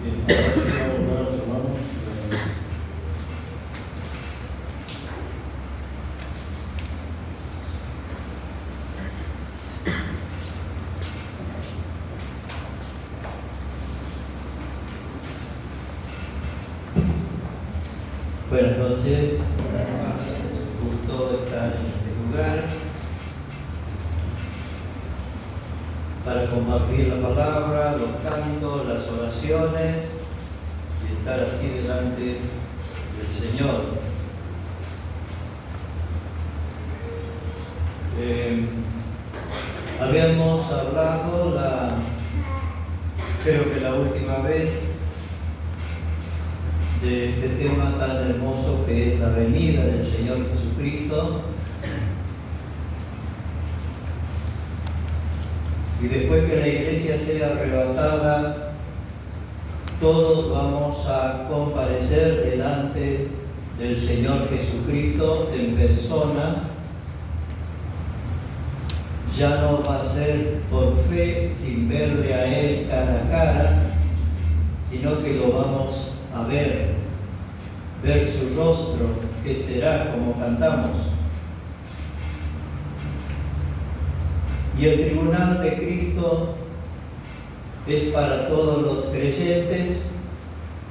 Bien, ahora sí vamos a orar, hermanos. Buenas noches, gusto estar en este lugar para compartir la palabra, los cantos, las oraciones y estar así delante del Señor. Habíamos hablado creo que la última vez, de este tema tan hermoso que es la venida del Señor Jesucristo. Y después que la iglesia sea arrebatada, todos vamos a comparecer delante del Señor Jesucristo en persona. Ya no va a ser por fe sin verle a Él cara a cara, sino que lo vamos a ver su rostro, que será como cantamos. Y el tribunal de Cristo es para todos los creyentes.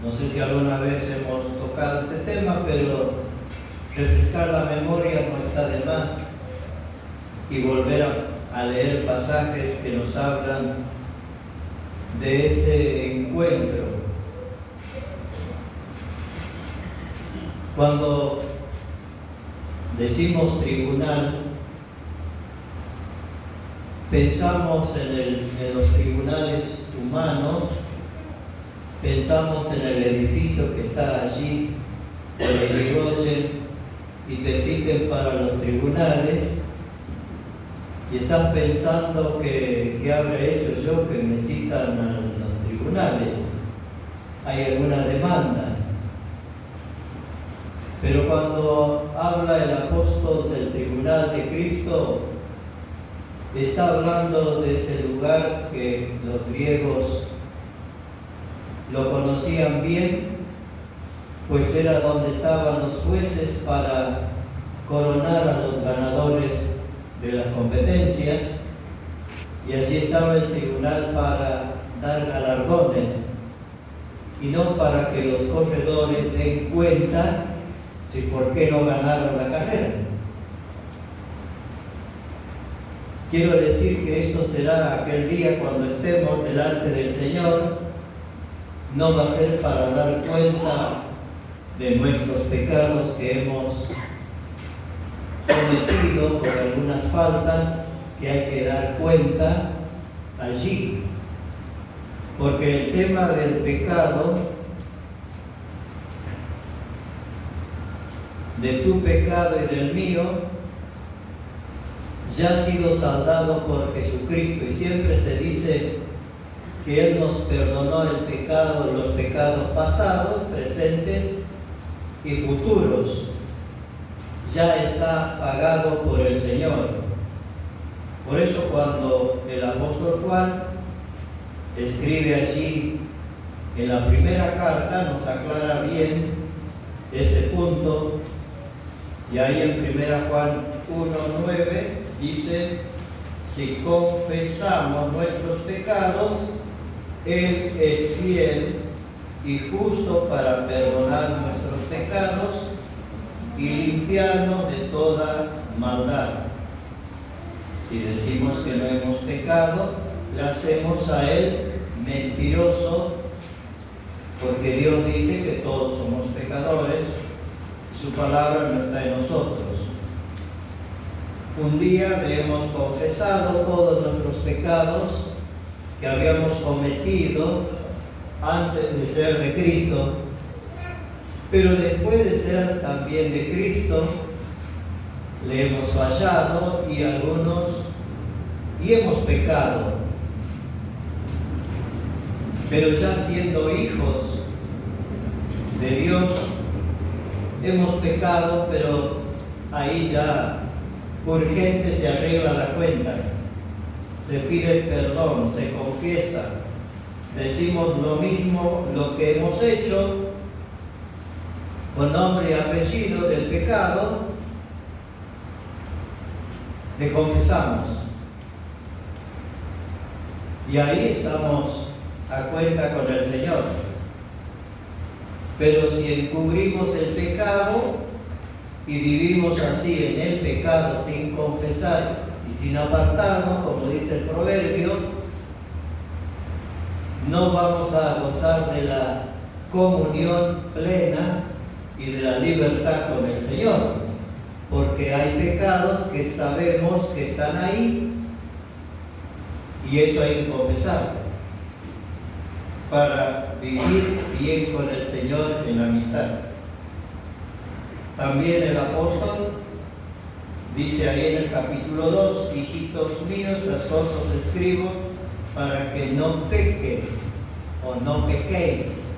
No sé si alguna vez hemos tocado este tema, pero refrescar la memoria no está de más y volver a leer pasajes que nos hablan de ese encuentro. Cuando decimos tribunal, pensamos en los tribunales humanos, pensamos en el edificio que está allí, donde te y te citen para los tribunales, y estás pensando que habré hecho yo que me citan a los tribunales. ¿Hay alguna demanda? Pero cuando habla el apóstol del tribunal de Cristo, está hablando de ese lugar que los griegos lo conocían bien, pues era donde estaban los jueces para coronar a los ganadores de las competencias, y allí estaba el tribunal para dar galardones y no para que los corredores den cuenta si por qué no ganaron la carrera. Quiero decir que esto será aquel día cuando estemos delante del Señor. No va a ser para dar cuenta de nuestros pecados que hemos cometido por algunas faltas que hay que dar cuenta allí. Porque el tema del pecado, de tu pecado y del mío, ya ha sido saldado por Jesucristo, y siempre se dice que Él nos perdonó el pecado, los pecados pasados, presentes y futuros. Ya está pagado por el Señor. Por eso cuando el apóstol Juan escribe allí en la primera carta, nos aclara bien ese punto. Y ahí en 1 Juan 1:9 dice: si confesamos nuestros pecados, Él es fiel y justo para perdonar nuestros pecados y limpiarnos de toda maldad. Si decimos que no hemos pecado, le hacemos a Él mentiroso, porque Dios dice que todos somos pecadores. Su palabra no está en nosotros. Un día le hemos confesado todos nuestros pecados que habíamos cometido antes de ser de Cristo, pero después de ser también de Cristo, le hemos fallado y hemos pecado. Pero ya siendo hijos de Dios, hemos pecado, pero ahí ya urgente se arregla la cuenta, se pide perdón, se confiesa, decimos lo mismo, lo que hemos hecho, con nombre y apellido del pecado, le confesamos. Y ahí estamos a cuenta con el Señor. Pero si encubrimos el pecado y vivimos así en el pecado sin confesar y sin apartarnos, como dice el proverbio, no vamos a gozar de la comunión plena y de la libertad con el Señor, porque hay pecados que sabemos que están ahí y eso hay que confesarlo para vivir bien con el Señor en amistad. También el apóstol dice ahí en el capítulo 2, hijitos míos, las cosas escribo para que no pequen o no pequéis.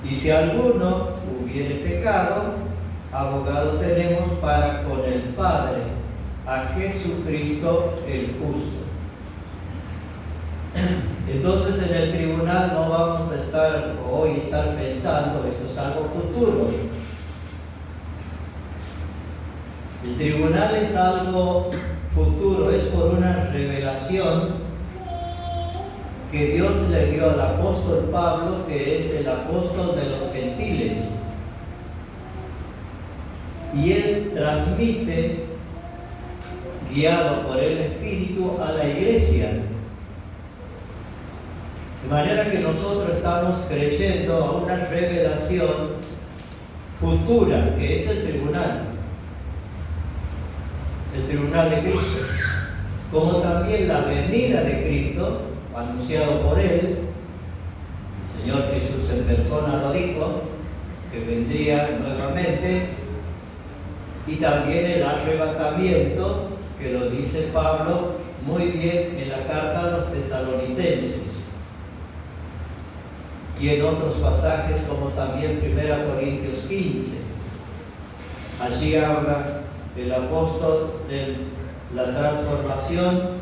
Y si alguno hubiere pecado, abogado tenemos para con el Padre, a Jesucristo el justo. Entonces en el tribunal no vamos a estar hoy pensando, esto es algo futuro. El tribunal es algo futuro, es por una revelación que Dios le dio al apóstol Pablo, que es el apóstol de los gentiles. Y él transmite, guiado por el Espíritu, a la iglesia. De manera que nosotros estamos creyendo a una revelación futura, que es el tribunal de Cristo, como también la venida de Cristo, anunciado por él. El Señor Jesús en persona lo dijo, que vendría nuevamente, y también el arrebatamiento, que lo dice Pablo muy bien en la carta a los tesalonicenses y en otros pasajes, como también 1 Corintios 15. Allí habla el apóstol de la transformación.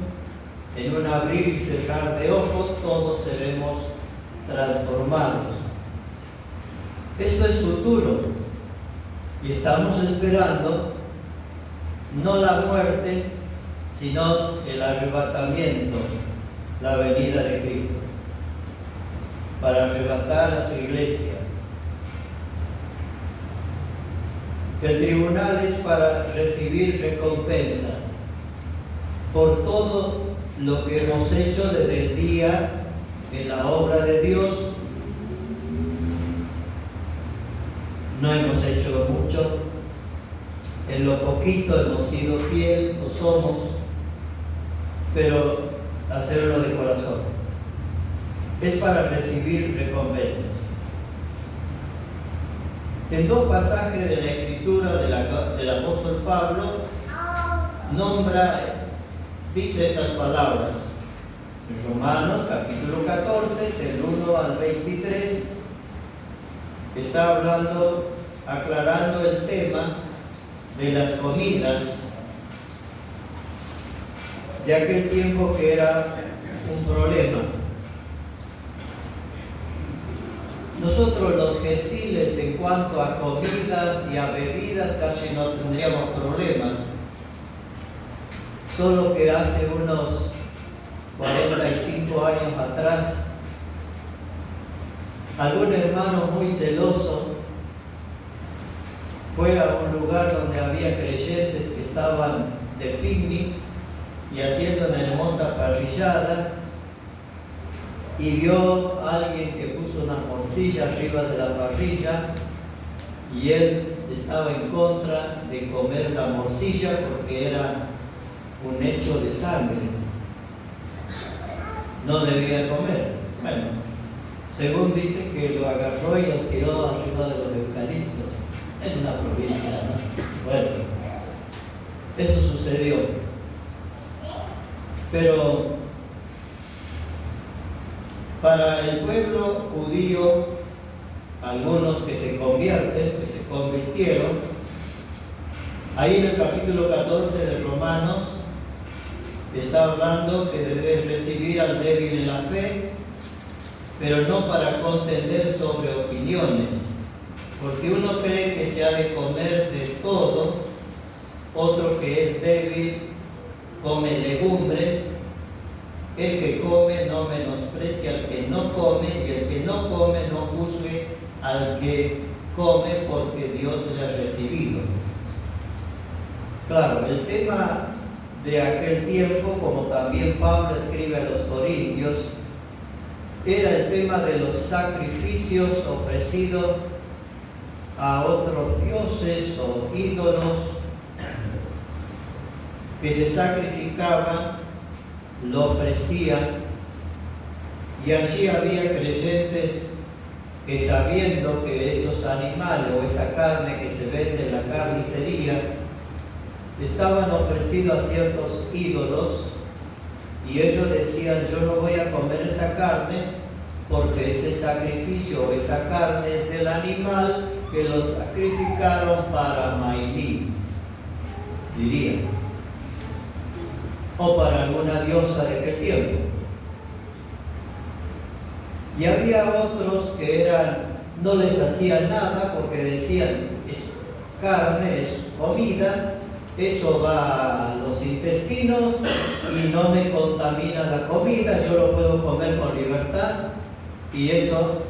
En un abrir y cerrar de ojos todos seremos transformados. Esto es futuro y estamos esperando no la muerte, sino el arrebatamiento, la venida de Cristo, para arrebatar a su iglesia. El tribunal es para recibir recompensas por todo lo que hemos hecho desde el día en la obra de Dios. No hemos hecho mucho, en lo poquito hemos sido fieles, lo somos, pero hacerlo de corazón. Es para recibir recompensas. En dos pasajes de la Escritura del apóstol Pablo dice estas palabras. En Romanos capítulo 14, del 1 al 23, está hablando, aclarando el tema de las comidas de aquel tiempo que era un problema. Nosotros los gentiles, en cuanto a comidas y a bebidas, casi no tendríamos problemas. Solo que hace unos 45 años atrás, algún hermano muy celoso fue a un lugar donde había creyentes que estaban de picnic y haciendo una hermosa parrillada, y vio a alguien que puso una morcilla arriba de la parrilla, y él estaba en contra de comer la morcilla porque era un hecho de sangre. No debía comer. Bueno, según dice que lo agarró y lo tiró arriba de los eucaliptos. En una provincia, ¿no? Bueno, eso sucedió. Pero para el pueblo judío, algunos que se convierten, que se convirtieron, ahí en el capítulo 14 de Romanos está hablando que debes recibir al débil en la fe pero no para contender sobre opiniones, porque uno cree que se ha de comer de todo, otro que es débil come legumbres, el que come no menosprecia al que no come, y el que no come no juzgue al que come, porque Dios le ha recibido. Claro, el tema de aquel tiempo, como también Pablo escribe a los Corintios, era el tema de los sacrificios ofrecidos a otros dioses o ídolos que se sacrificaban, lo ofrecían, y allí había creyentes que, sabiendo que esos animales o esa carne que se vende en la carnicería estaban ofrecidos a ciertos ídolos, y ellos decían: yo no voy a comer esa carne porque ese sacrificio o esa carne es del animal que lo sacrificaron para Mailí, diría, o para alguna diosa de aquel tiempo. Y había otros que no les hacían nada porque decían: es carne, es comida, eso va a los intestinos y no me contamina la comida, yo lo puedo comer con libertad y eso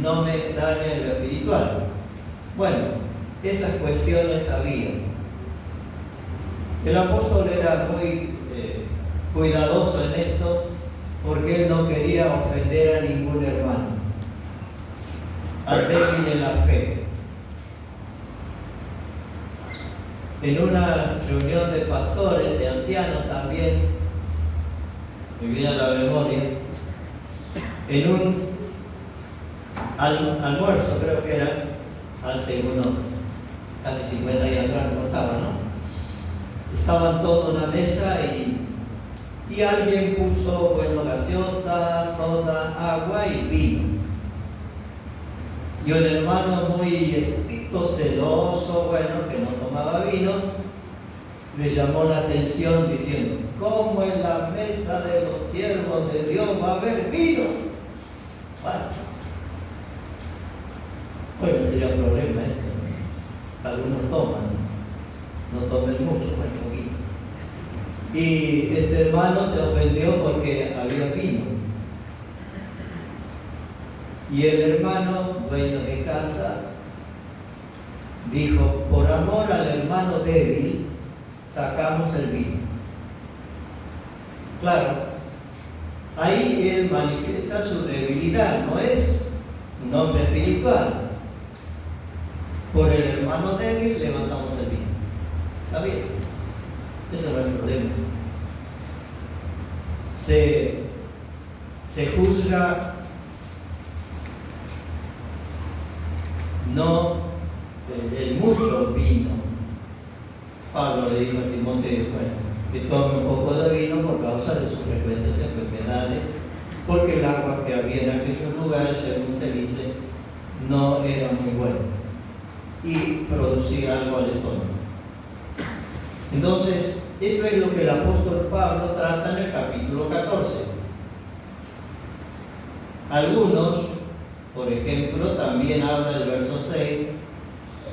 no me daña en lo espiritual. Bueno, esas cuestiones había. El apóstol era muy cuidadoso en esto, porque él no quería ofender a ningún hermano, al débil en la fe. En una reunión de pastores, de ancianos también, me viene a la memoria, en un almuerzo, creo que era hace casi 50 años atrás, no estaba, ¿no? Estaban todos en una mesa y alguien puso, bueno, gaseosa, soda, agua y vino. Y un hermano muy estricto, celoso, bueno, que no tomaba vino, le llamó la atención diciendo: ¿cómo en la mesa de los siervos de Dios va a haber vino? Bueno, sería un problema eso. Algunos toman, no tomen mucho, bueno, poquito. Y este hermano se ofendió porque había vino. Y el hermano, dueño de casa, dijo: por amor al hermano débil, sacamos el vino. Claro, ahí él manifiesta su debilidad, no es un hombre espiritual. Por el hermano débil levantamos el vino. ¿Está bien? Eso no es el problema. Se juzga no el mucho vino. Pablo le dijo a Timoteo, bueno, que tome un poco de vino por causa de sus frecuentes enfermedades, porque el agua que había en aquellos lugares, según se dice, no era muy buena y producía algo al estómago. Entonces, esto es lo que el apóstol Pablo trata en el capítulo 14. Algunos, por ejemplo, también habla el verso 6: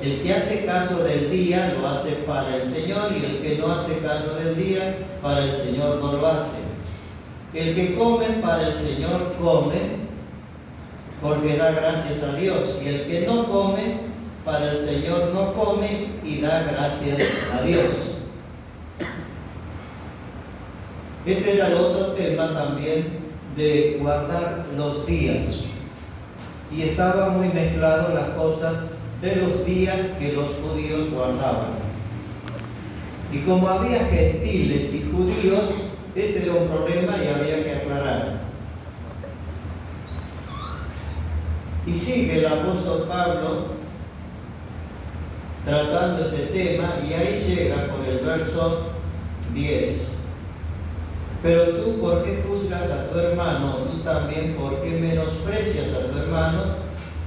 el que hace caso del día lo hace para el Señor, y el que no hace caso del día, para el Señor no lo hace. El que come para el Señor come, porque da gracias a Dios, y el que no come para el Señor no come y da gracias a Dios. Este era el otro tema también, de guardar los días, y estaba muy mezclado las cosas de los días que los judíos guardaban. Y como había gentiles y judíos, este era un problema y había que aclarar. Y sigue el apóstol Pablo tratando este tema, y ahí llega con el verso 10. Pero tú, ¿por qué juzgas a tu hermano? Tú también, ¿por qué menosprecias a tu hermano?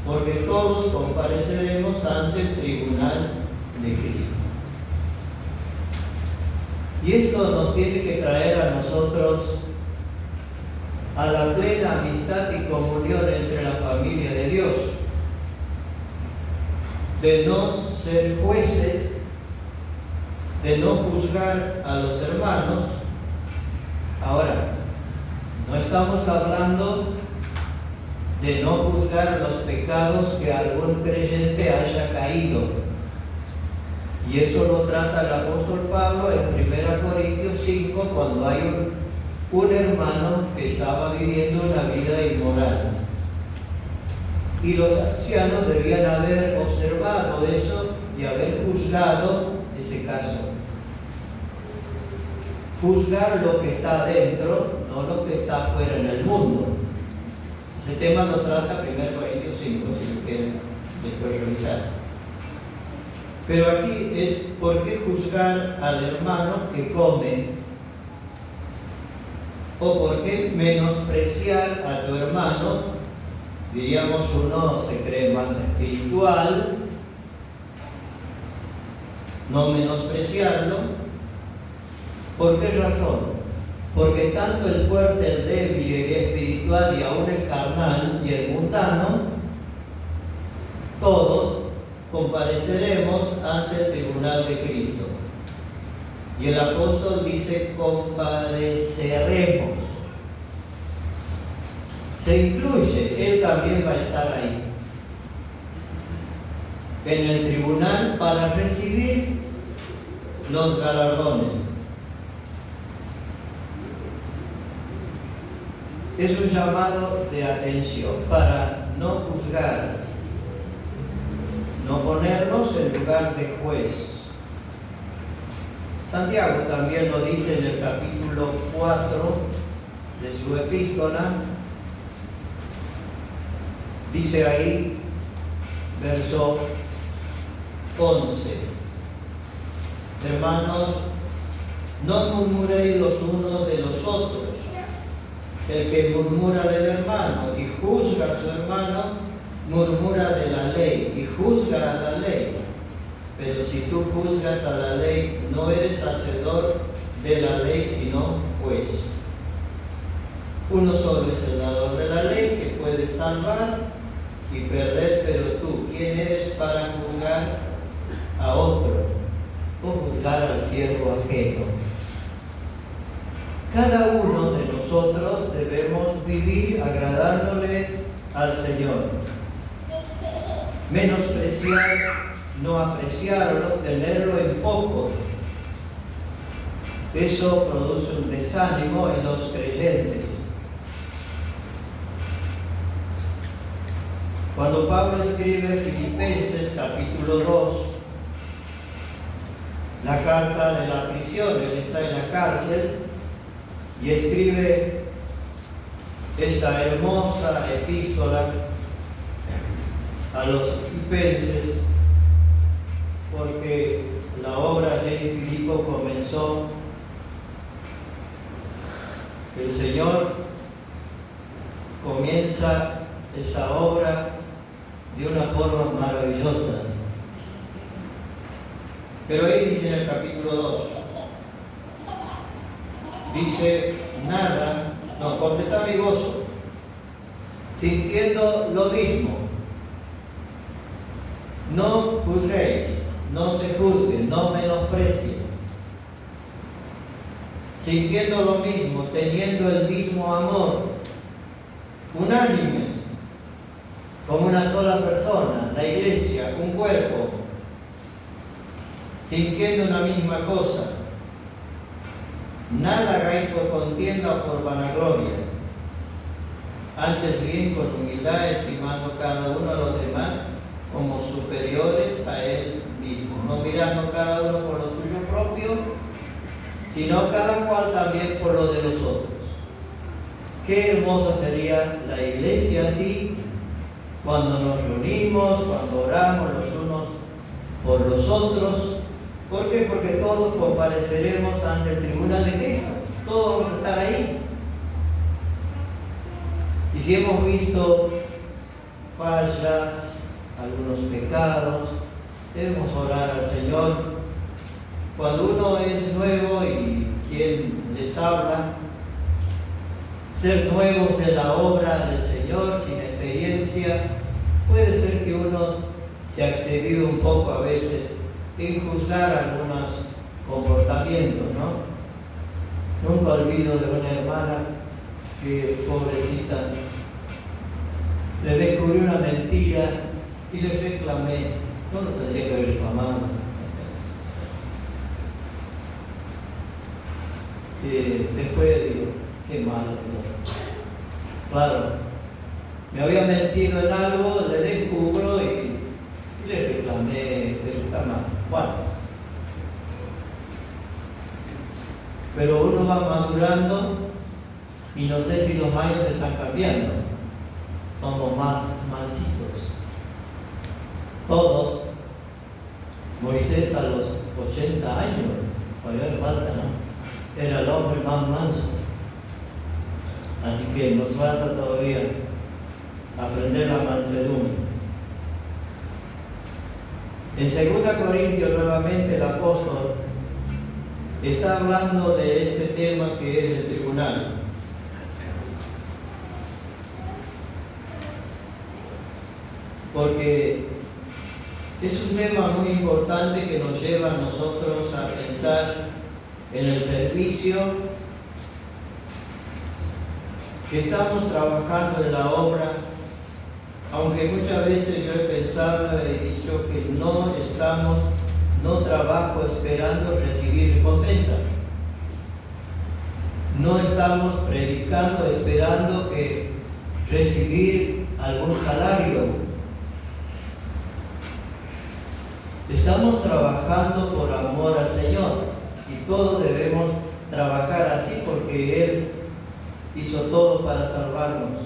Porque todos compareceremos ante el tribunal de Cristo. Y esto nos tiene que traer a nosotros a la plena amistad y comunión entre la familia de Dios, de no ser jueces, de no juzgar a los hermanos. Ahora, no estamos hablando de no juzgar los pecados que algún creyente haya caído. Y eso lo trata el apóstol Pablo en 1 Corintios 5, cuando hay un hermano que estaba viviendo una vida inmoral. Y los ancianos debían haber observado eso y haber juzgado ese caso. Juzgar lo que está adentro, no lo que está afuera en el mundo. Ese tema lo trata 1 Corintios 5, si lo quieren después revisar. Pero aquí es por qué juzgar al hermano que come, o por qué menospreciar a tu hermano. Diríamos, uno se cree más espiritual, no menospreciarlo. ¿Por qué razón? Porque tanto el fuerte, el débil, el espiritual y aún el carnal y el mundano, todos compareceremos ante el tribunal de Cristo. Y el apóstol dice compareceremos. Se incluye, él también va a estar ahí, en el tribunal para recibir los galardones. Es un llamado de atención para no juzgar, no ponernos en lugar de juez. Santiago también lo dice en el capítulo 4 de su epístola. Dice ahí, verso 11: hermanos, no murmuréis los unos de los otros. El que murmura del hermano y juzga a su hermano, murmura de la ley y juzga a la ley. Pero si tú juzgas a la ley, no eres hacedor de la ley, sino juez. Uno solo es el dador de la ley, que puede salvar y perder, pero tú, ¿quién eres para juzgar a otro o juzgar al siervo ajeno? Cada uno de nosotros debemos vivir agradándole al Señor. Menospreciar, no apreciarlo, tenerlo en poco. Eso produce un desánimo en los creyentes. Cuando Pablo escribe Filipenses capítulo 2, la carta de la prisión, él está en la cárcel y escribe esta hermosa epístola a los filipenses, porque la obra allí en Filipo comenzó. El Señor comienza esa obra de una forma maravillosa. Pero ahí dice en el capítulo 2, dice, nada, no, completa mi gozo, sintiendo lo mismo. No juzguéis, no se juzguen, no menosprecien. Sintiendo lo mismo, teniendo el mismo amor, unánimes, como una sola persona, la iglesia, un cuerpo, sintiendo una misma cosa. Nada hagáis por contienda o por vanagloria, antes bien con humildad, estimando cada uno a los demás como superiores a él mismo, no mirando cada uno por lo suyo propio, sino cada cual también por lo de los otros. Qué hermosa sería la iglesia así, cuando nos reunimos, cuando oramos los unos por los otros. ¿Por qué? Porque todos compareceremos ante el tribunal de Cristo. Todos vamos a estar ahí. Y si hemos visto fallas, algunos pecados, debemos orar al Señor. Cuando uno es nuevo y quien les habla ser nuevos en la obra del Señor, sin experiencia. Puede ser que uno se ha excedido un poco a veces en juzgar algunos comportamientos, ¿no? Nunca olvido de una hermana que, pobrecita, le descubrí una mentira y le reclamé. No lo tendría que haber reclamado. Después digo, qué malo eso. Claro, me había mentido en algo, le descubro y le reclamé, Bueno, pero uno va madurando y no sé si los años están cambiando. Somos más mansitos. Todos. Moisés a los 80 años, todavía le falta, ¿no? Era el hombre más manso. Así que nos falta todavía aprender la mansedumbre. En 2 Corintios nuevamente el apóstol está hablando de este tema que es el tribunal. Porque es un tema muy importante que nos lleva a nosotros a pensar en el servicio, que estamos trabajando en la obra, aunque muchas veces yo he pensado y dicho que no trabajo esperando recibir recompensa. No estamos predicando esperando que recibir algún salario. Estamos trabajando por amor al Señor y todos debemos trabajar así porque Él hizo todo para salvarnos.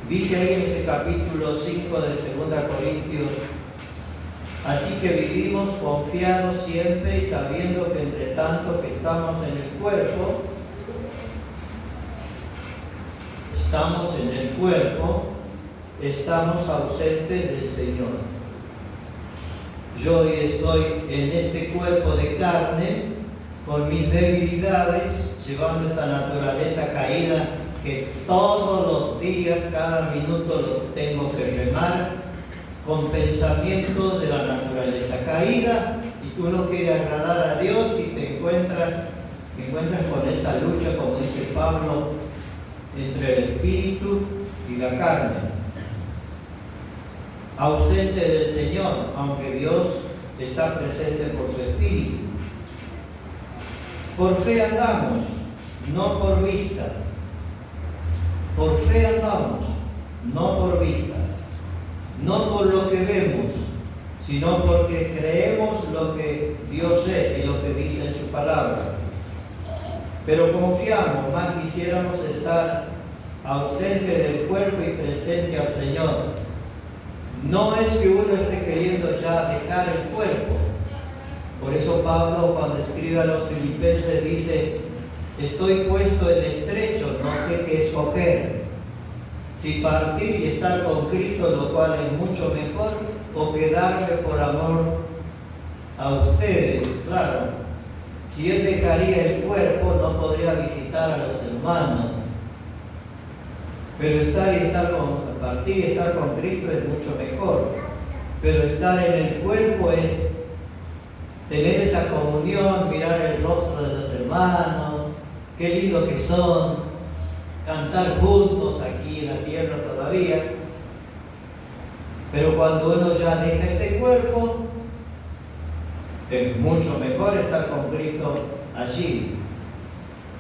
Dice ahí en ese capítulo 5 de 2 Corintios: así que vivimos confiados siempre y sabiendo que entre tanto que estamos en el cuerpo, estamos ausentes del Señor. Yo hoy estoy en este cuerpo de carne, con mis debilidades, llevando esta naturaleza caída que todos los días, cada minuto lo tengo que remar con pensamientos de la naturaleza caída, y uno quiere agradar a Dios y te encuentras con esa lucha, como dice Pablo, entre el espíritu y la carne. Ausente del Señor, aunque Dios está presente por su espíritu. Por fe andamos, no por vista. Por fe andamos, no por vista. No por lo que vemos, sino porque creemos lo que Dios es y lo que dice en su palabra. Pero confiamos, más quisiéramos estar ausente del cuerpo y presente al Señor. No es que uno esté queriendo ya dejar el cuerpo. Por eso Pablo, cuando escribe a los filipenses, dice: estoy puesto en estrecho, no sé qué escoger, si partir y estar con Cristo, lo cual es mucho mejor, o quedarme por amor a ustedes. Claro, si él dejaría el cuerpo, no podría visitar a los hermanos. Pero partir y estar con Cristo es mucho mejor. Pero estar en el cuerpo es tener esa comunión, mirar el rostro de los hermanos, qué lindo que son, cantar juntos aquí en la tierra todavía. Pero cuando uno ya deja este cuerpo, es mucho mejor estar con Cristo allí.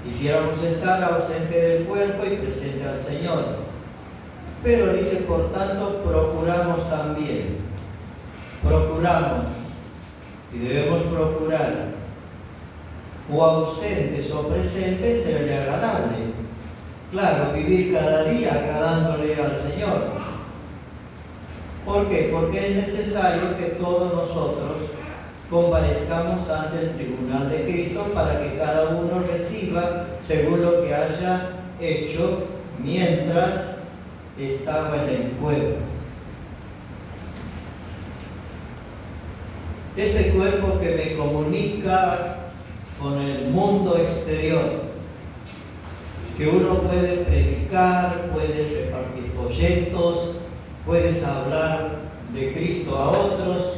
Quisiéramos estar ausente del cuerpo y presente al Señor. Pero dice, por tanto, procuramos también. Procuramos. Y debemos procurar, o ausentes o presentes, serle agradable. Claro, vivir cada día agradándole al Señor. ¿Por qué? Porque es necesario que todos nosotros comparezcamos ante el tribunal de Cristo para que cada uno reciba según lo que haya hecho mientras estaba en el cuerpo. Este cuerpo que me comunica con el mundo exterior, que uno puede predicar, puedes repartir folletos, puedes hablar de Cristo a otros,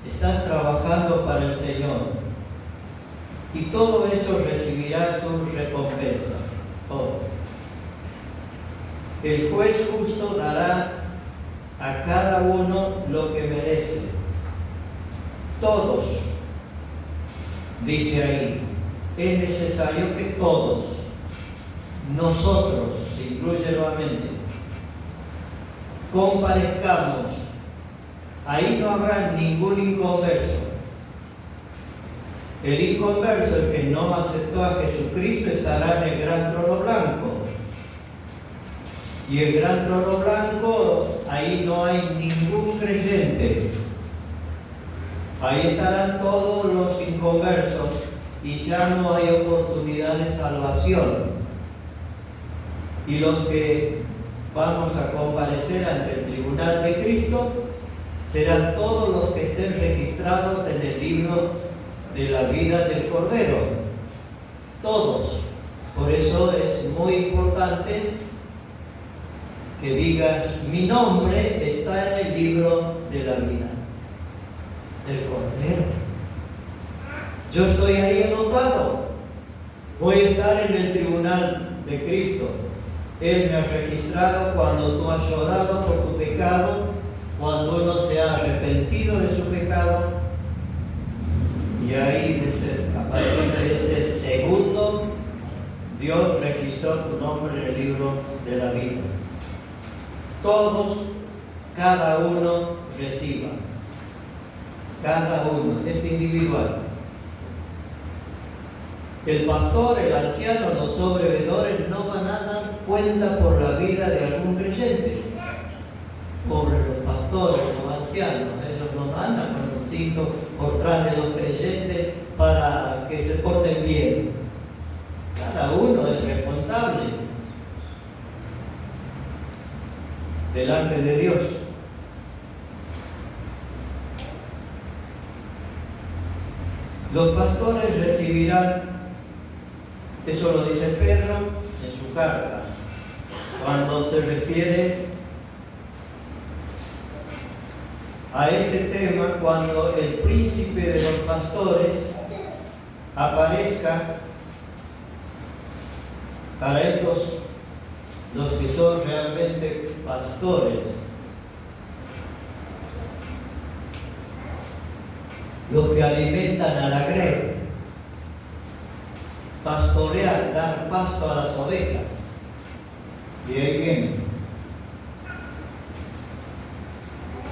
estás trabajando para el Señor. Y todo eso recibirá su recompensa, todo. El juez justo dará a cada uno lo que merece. Todos, dice ahí, es necesario que todos, nosotros, se incluye nuevamente, comparezcamos. Ahí no habrá ningún inconverso. El inconverso, el que no aceptó a Jesucristo, estará en el gran trono blanco. Y el gran trono blanco, ahí no hay ningún creyente. Ahí estarán todos los inconversos y ya no hay oportunidad de salvación. Y los que vamos a comparecer ante el tribunal de Cristo serán todos los que estén registrados en el libro de la vida del Cordero. Todos. Por eso es muy importante que digas: mi nombre está en el libro de la vida del Cordero. Yo estoy ahí anotado. Voy a estar en el tribunal de Cristo. Él me ha registrado cuando tú has llorado por tu pecado, cuando uno se ha arrepentido de su pecado. Y ahí, a partir de ese segundo, Dios registró tu nombre en el libro de la vida. Todos, cada uno reciba. Cada uno, es individual. El pastor, el anciano, los sobrevedores no van a dar cuenta por la vida de algún creyente. Pobres los pastores, los ancianos, ellos no andan con un cinto por detrás de los creyentes para que se porten bien. Cada uno es responsable delante de Dios. Los pastores recibirán, eso lo dice Pedro en su carta, cuando se refiere a este tema, cuando el príncipe de los pastores aparezca para estos, los que son realmente pastores, los que alimentan a la grey, pastorear, dar pasto a las ovejas. Y ahí viene: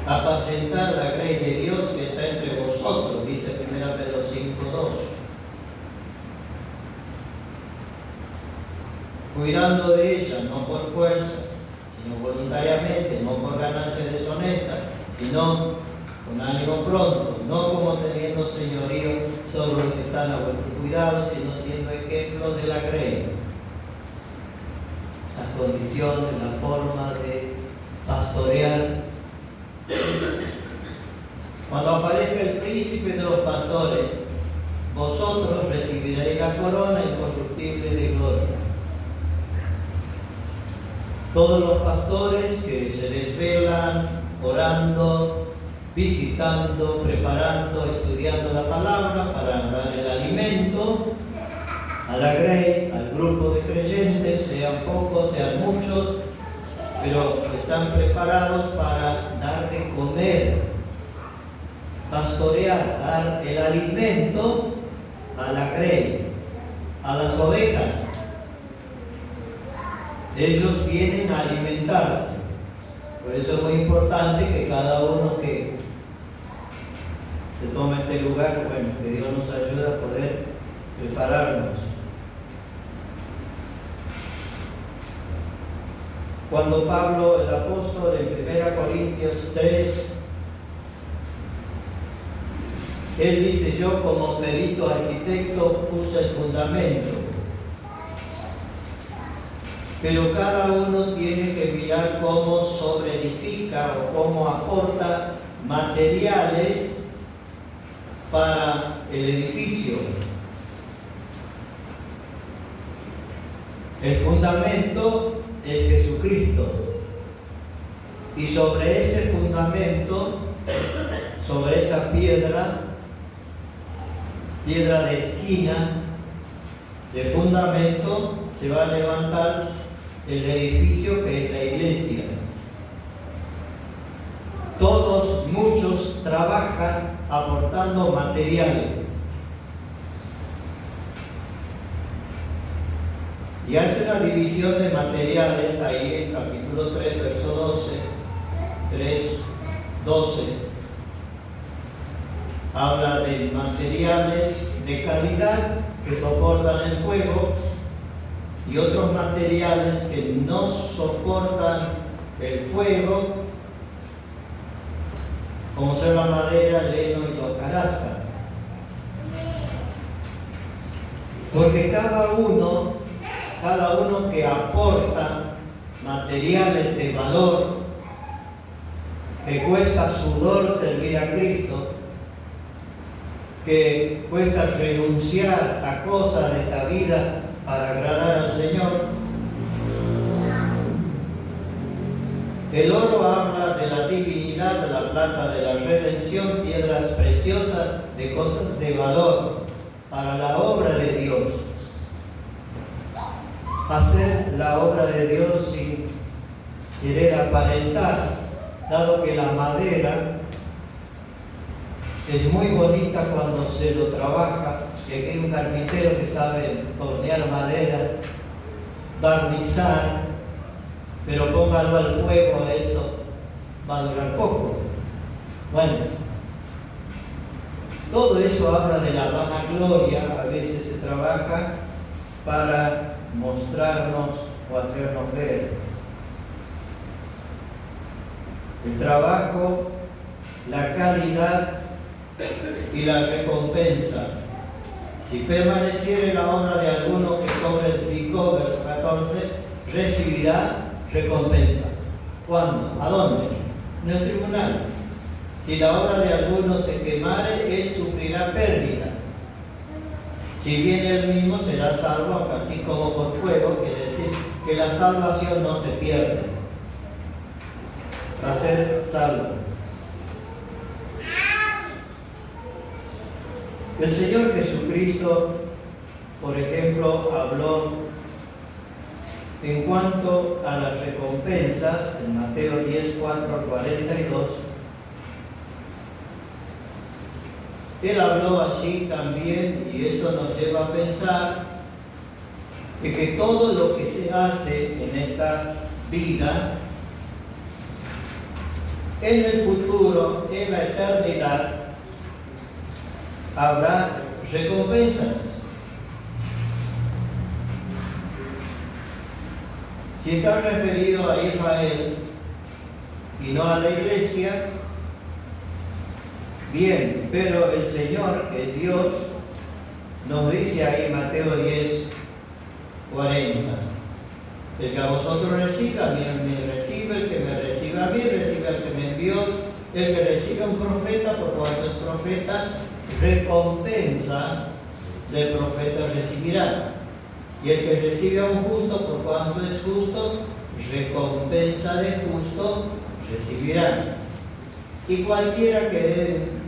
apacentar la grey de Dios que está entre vosotros, dice 1 Pedro 5:2. Cuidando de ella, no por fuerza, sino voluntariamente, no por ganancia deshonesta, sino con ánimo pronto, no como teniendo señorío sobre los que están a vuestro cuidado, sino siendo ejemplos de la grey. Las condiciones, la forma de pastorear. Cuando aparezca el príncipe de los pastores, vosotros recibiréis la corona incorruptible de gloria. Todos los pastores que se desvelan orando, visitando, preparando, estudiando la palabra para dar el alimento a la grey, al grupo de creyentes, sean pocos, sean muchos, pero están preparados para dar de comer, pastorear, dar el alimento a la grey, a las ovejas. Ellos vienen a alimentarse. Por eso es muy importante que cada uno que se tome este lugar, bueno, que Dios nos ayude a poder prepararnos. Cuando Pablo, el apóstol, en 1 Corintios 3, él dice: yo como perito arquitecto puse el fundamento, pero cada uno tiene que mirar cómo sobreedifica o cómo aporta materiales para el edificio. El fundamento es Jesucristo. Y sobre ese fundamento, sobre esa piedra de esquina, de fundamento, se va a levantar el edificio que es la iglesia. Muchos trabajan aportando materiales. Y hace una división de materiales ahí en capítulo 3, verso 12, 3:12. Habla de materiales de calidad que soportan el fuego y otros materiales que no soportan el fuego, como son la madera, el heno y la hojarasca. Porque cada uno que aporta materiales de valor, que cuesta sudor servir a Cristo, que cuesta renunciar a cosas de esta vida para agradar al Señor. El oro habla de la divinidad, de la plata de la redención, piedras preciosas, de cosas de valor para la obra de Dios. Hacer la obra de Dios sin querer aparentar, dado que la madera es muy bonita cuando se lo trabaja, que aquí hay un carpintero que sabe tornear madera, barnizar, pero póngalo al fuego, eso va a durar poco. Bueno, todo eso habla de la vanagloria. A veces se trabaja para mostrarnos o hacernos ver. El trabajo, la calidad y la recompensa. Si permaneciere la obra de alguno que sobreedificó, verso 14, recibirá recompensa. ¿Cuándo? ¿A dónde? En el tribunal. Si la obra de alguno se quemare, él sufrirá pérdida. Si bien él mismo será salvo, así como por fuego, quiere decir que la salvación no se pierde. Va a ser salvo. El Señor Jesucristo, por ejemplo, habló en cuanto a las recompensas, en Mateo 10, 4 al 42, Él habló allí también, y eso nos lleva a pensar de que todo lo que se hace en esta vida, en el futuro, en la eternidad, habrá recompensas. Si está referido a Israel y no a la iglesia, bien, pero el Señor, que es Dios, nos dice ahí Mateo 10, 40. El que a vosotros reciba, a mí me recibe; el que me recibe a mí, recibe al que me envió; el que recibe a un profeta, por cuanto es profeta, recompensa del profeta recibirá. Y el que recibe a un justo, por cuanto es justo, recompensa de justo recibirá. Y cualquiera que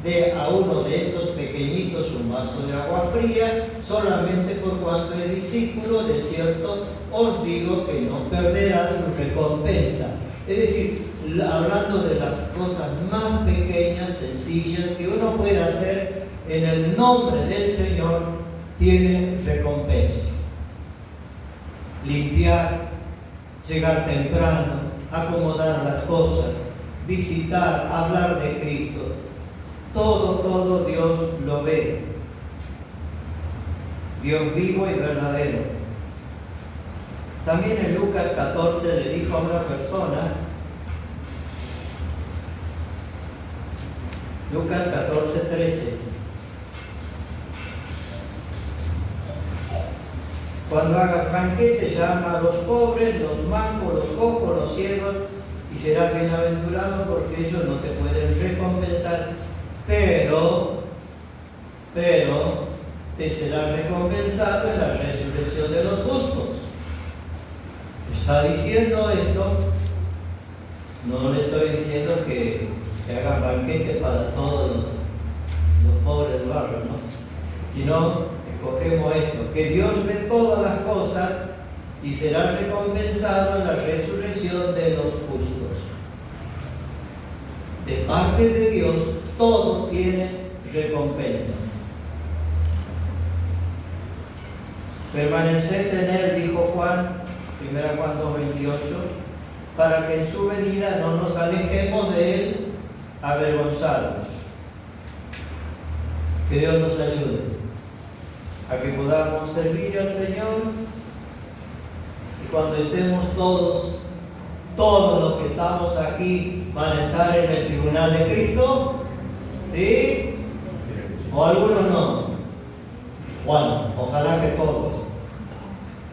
dé a uno de estos pequeñitos un vaso de agua fría, solamente por cuanto es discípulo, de cierto os digo que no perderá su recompensa. Es decir, hablando de las cosas más pequeñas, sencillas, que uno puede hacer en el nombre del Señor, tiene recompensa. Limpiar, llegar temprano, acomodar las cosas, visitar, hablar de Cristo. Todo Dios lo ve. Dios vivo y verdadero. También en Lucas 14 le dijo a una persona, Lucas 14, 13, cuando hagas banquete, llama a los pobres, los mancos, los cojos, los ciegos, y serás bienaventurado, porque ellos no te pueden recompensar, pero te será recompensado en la resurrección de los justos. Está diciendo esto, no le estoy diciendo que hagan banquete para todos los pobres del barrio, ¿no? Sino escogemos esto, que Dios ve todas las cosas y será recompensado en la resurrección de los justos. De parte de Dios, todo tiene recompensa. Permaneced en Él, dijo Juan, 1 Juan 2:28, para que en su venida no nos alejemos de Él avergonzados. Que Dios nos ayude a que podamos servir al Señor y cuando estemos todos los que estamos aquí van a estar en el tribunal de Cristo, ¿sí? O algunos no. Bueno, ojalá que todos.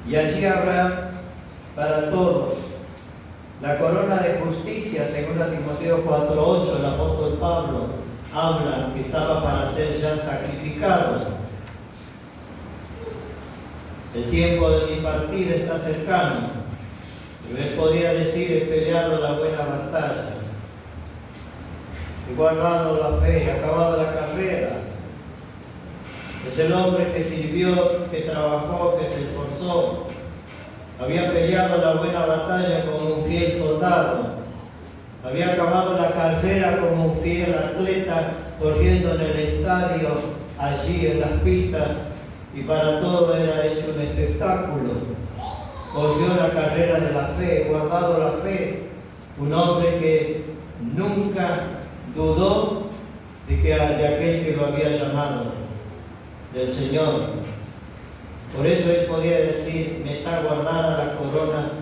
Y allí habrá para todos la corona de justicia, según Timoteo 4:8, el apóstol Pablo habla que estaba para ser ya sacrificado. El tiempo de mi partida está cercano, pero él podía decir: he peleado la buena batalla, he guardado la fe, he acabado la carrera. Es el hombre que sirvió, que trabajó, que se esforzó. Había peleado la buena batalla como un fiel soldado. Había acabado la carrera como un fiel atleta, corriendo en el estadio, allí en las pistas, y para todo era hecho un espectáculo. Corrió la carrera de la fe, guardado la fe. Un hombre que nunca dudó de aquel que lo había llamado, del Señor. Por eso él podía decir: me está guardada la corona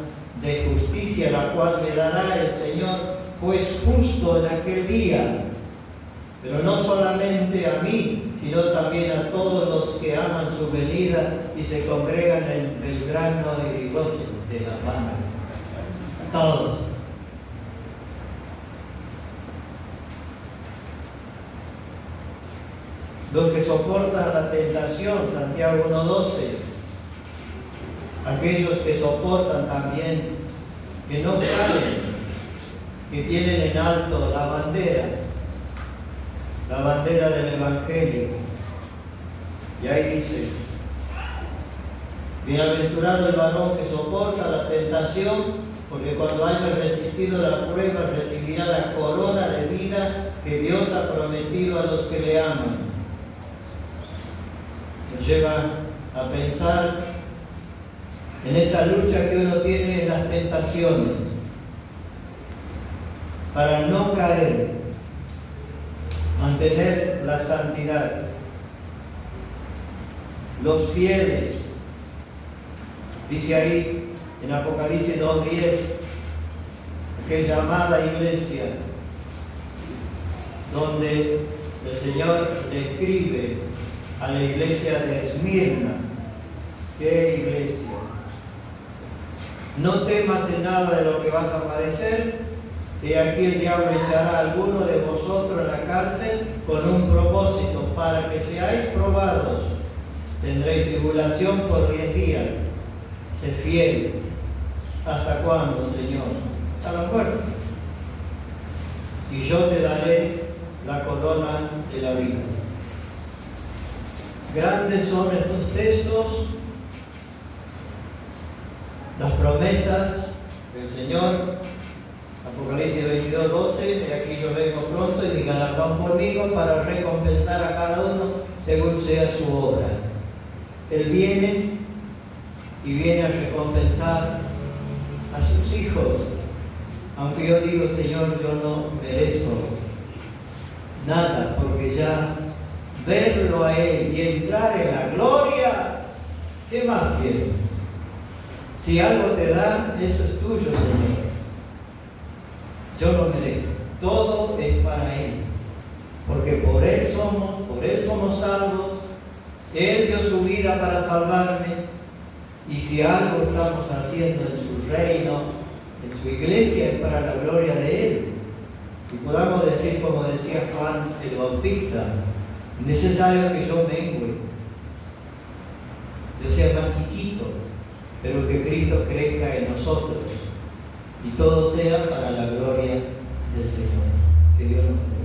de justicia, la cual me dará el Señor, pues justo en aquel día. Pero no solamente a mí, sino también a todos los que aman su venida y se congregan en Belgrano y Irigoyen de La Habana. A todos. Los que soportan la tentación, Santiago 1:12. Aquellos que soportan también, que no caen, que tienen en alto la bandera del Evangelio. Y ahí dice: bienaventurado el varón que soporta la tentación, porque cuando haya resistido la prueba recibirá la corona de vida que Dios ha prometido a los que le aman. Nos lleva a pensar en esa lucha que uno tiene en las tentaciones para no caer, mantener la santidad. Los fieles, dice ahí en Apocalipsis 2:10, aquella amada iglesia donde el Señor describe a la iglesia de Esmirna. ¿Qué iglesia? No temas en nada de lo que vas a padecer. He aquí el diablo echará a alguno de vosotros en la cárcel con un propósito, para que seáis probados. Tendréis tribulación por 10 días. Sé fiel. ¿Hasta cuándo, Señor? Hasta la muerte. Y yo te daré la corona de la vida. Grandes son estos textos, las promesas del Señor. Apocalipsis 22:12, y aquí yo vengo pronto y mi galardón conmigo para recompensar a cada uno según sea su obra. Él viene y viene a recompensar a sus hijos. Aunque yo digo: Señor, yo no merezco nada, porque ya verlo a Él y entrar en la gloria, ¿qué más quieres? Si algo te da, eso es tuyo, Señor. Yo no merezco. Todo es para Él. Porque por Él somos salvos. Él dio su vida para salvarme. Y si algo estamos haciendo en su reino, en su iglesia, es para la gloria de Él. Y podamos decir, como decía Juan el Bautista: es necesario que yo mengue sea más chiquito, pero que Cristo crezca en nosotros y todo sea para la gloria del Señor. Que Dios nos bendiga.